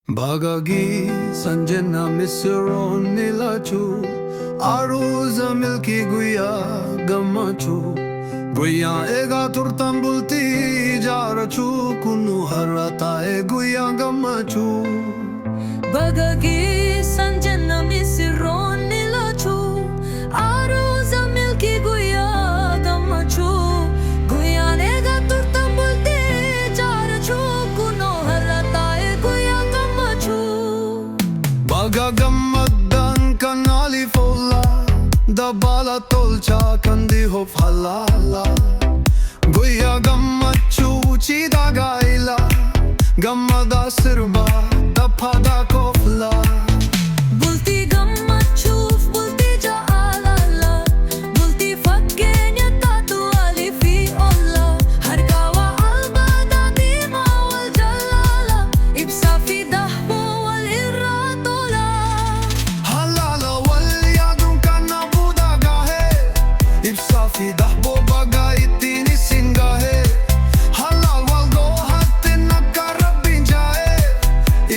Bagagi sanjana misro nilachu aruza milki guya gamachu guya ega turtambulti jarachu kunu harata e guya gamachu Bagagi sanjana misro nilachu aruza milki guya gamachu guya ega turtambulti jarachu kunu harata e guya gamachu Bagagamadan kanali fola dabala tolcha kandi ho falala guya gamachu chida gaila gamada sirba dapada kofla Bulti gamachu bulti ja alala bulti fakkenya tatu alifi olla har kawa albada dima wal jalala ibsa fi dahbu wal iratola halala wal yadun kana buda gahe ibsa fi dahbo baga itini singahe halal wal go hatin nakarabin jahe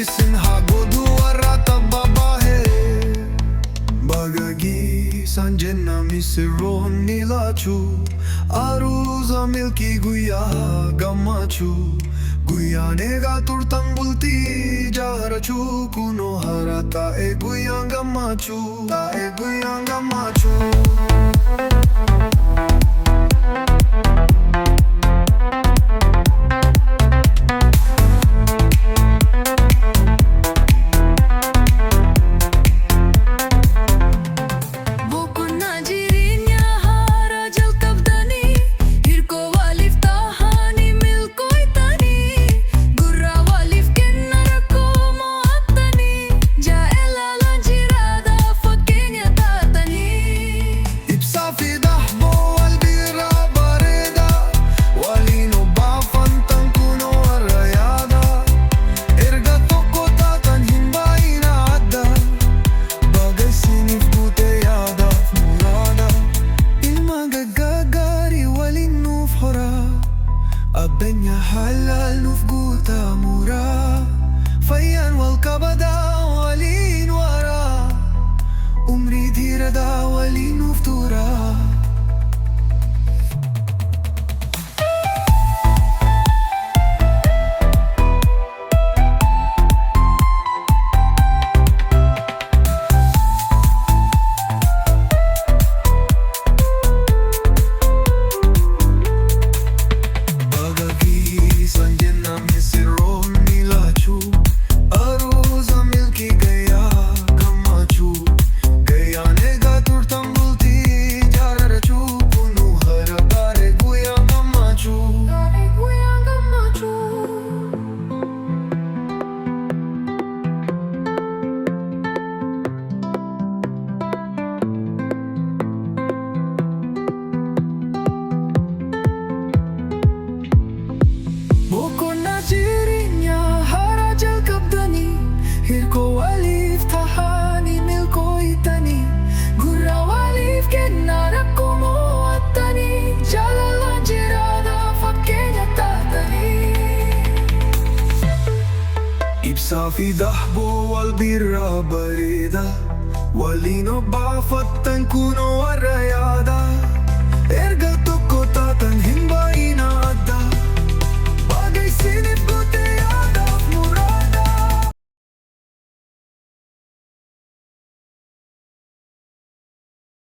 isin hagodu warata baba he bagagi sanjana misro nilachu aruza milki guya gamachu guya nega turtang bulti jarachu kuno harata e guya gamachu ta e guya gamachu الدنيا حلال نفقوتا مورا فيان والكبدا ولين ورا عمري دير دا ولين نفتورا Hirko walif tahani milko itani Gurra walif kenara como atani Jalala jirada fakkenya tatani Ibsa fi dahbo wal birra barida Walino bafatan kuno warayada Erga toko tatan himba ina adda Bagay sini